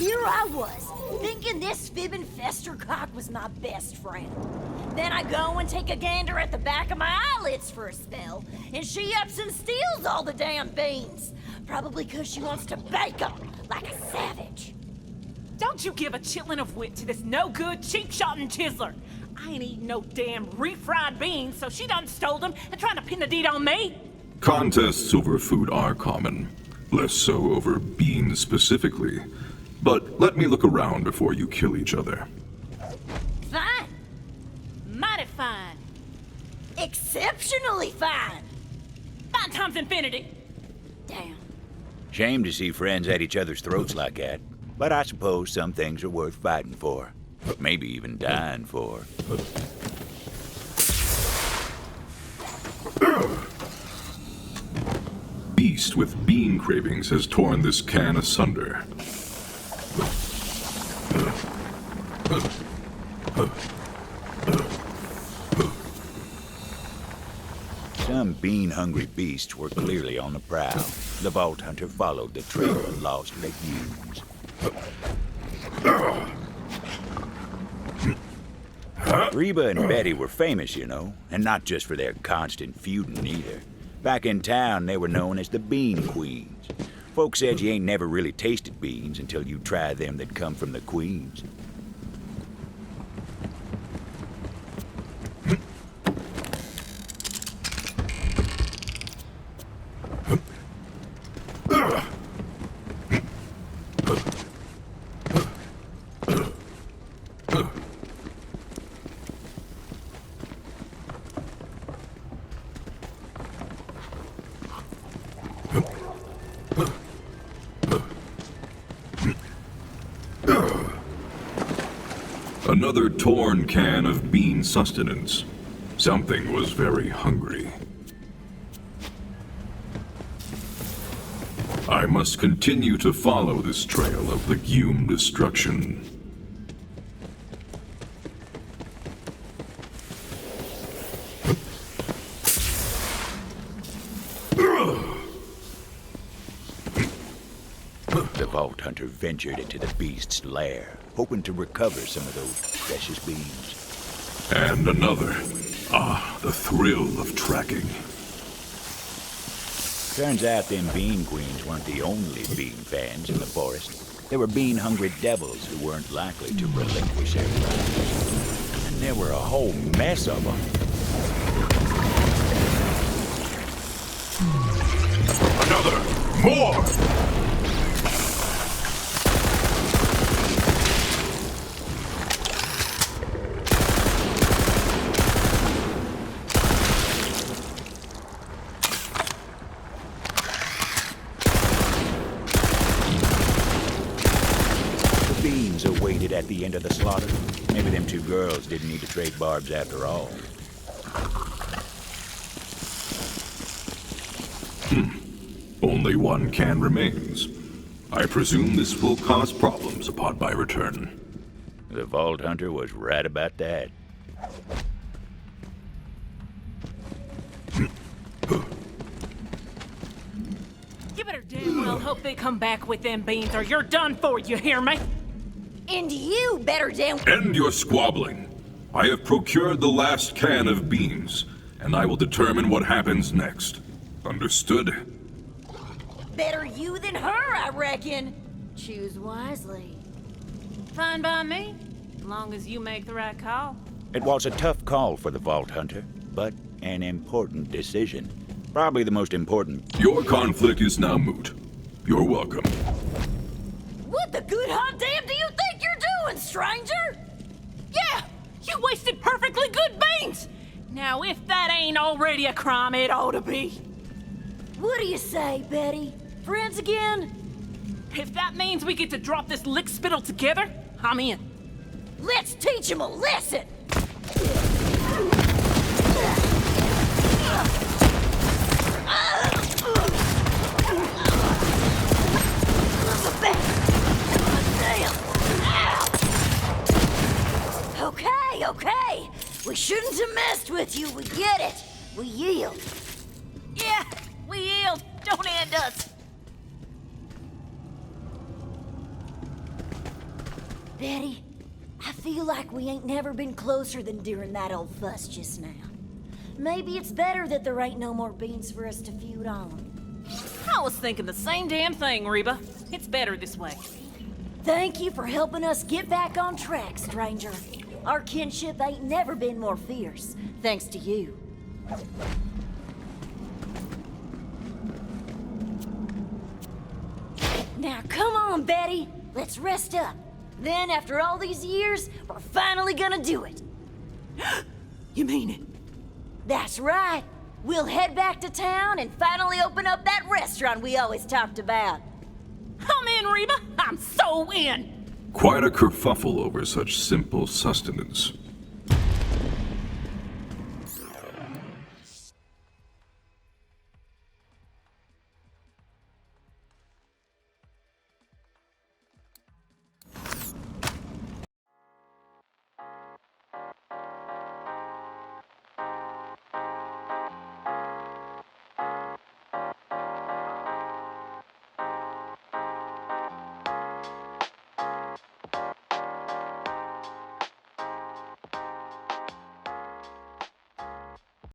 Here I was, thinking this fibbing festercock was my best friend. Then I go and take a gander at the back of my eyelids for a spell, and she ups and steals all the damn beans. Probably 'cause she wants to bake them like a savage. Don't you give a chitlin of wit to this no-good, cheap-shotting chiseler. I ain't eating no damn refried beans, so she done stole them and trying to pin the deed on me. Contests over food are common, less so over beans specifically. But let me look around before you kill each other. Fine. Mighty fine. Exceptionally fine. Fine times infinity. Damn. Shame to see friends at each other's throats like that. But I suppose some things are worth fighting for. Maybe even dying for. Beast with bean cravings has torn this can asunder. Some bean-hungry beasts were clearly on the prowl. The Vault Hunter followed the trail of lost legumes. Reba and Betty were famous, you know, and not just for their constant feuding either. Back in town, they were known as the Bean Queens. Folks said you ain't never really tasted beans until you try them that come from the Queens. Another torn can of bean sustenance. Something was very hungry. I must continue to follow this trail of legume destruction. The Vault Hunter ventured into the beast's lair, hoping to recover some of those precious beans. And another. Ah, the thrill of tracking. Turns out them Bean Queens weren't the only bean fans in the forest. There were bean-hungry devils who weren't likely to relinquish their prize. And there were a whole mess of them. Another! More! Awaited at the end of the slaughter. Maybe them two girls didn't need to trade barbs after all. Only one can remains. I presume this will cause problems upon my return. The Vault Hunter was right about that. You better damn well hope they come back with them beans or you're done for, you hear me? And you better damn... End your squabbling. I have procured the last can of beans, and I will determine what happens next. Understood? Better you than her, I reckon. Choose wisely. Fine by me, as long as you make the right call. It was a tough call for the Vault Hunter, but an important decision. Probably the most important. Your conflict is now moot. You're welcome. What the good hot damn do you think you're doing, stranger? Yeah, you wasted perfectly good beans! Now, if that ain't already a crime, it ought to be. What do you say, Betty? Friends again? If that means we get to drop this lick spittle together, I'm in. Let's teach him a lesson! Okay. We shouldn't have messed with you. We get it. We yield. Yeah, we yield. Don't end us. Betty, I feel like we ain't never been closer than during that old fuss just now. Maybe it's better that there ain't no more beans for us to feud on. I was thinking the same damn thing, Reba. It's better this way. Thank you for helping us get back on track, stranger. Our kinship ain't never been more fierce, thanks to you. Now come on, Betty. Let's rest up. Then, after all these years, we're finally gonna do it. You mean it? That's right. We'll head back to town and finally open up that restaurant we always talked about. I'm in, Reba. I'm so in. Quite a kerfuffle over such simple sustenance.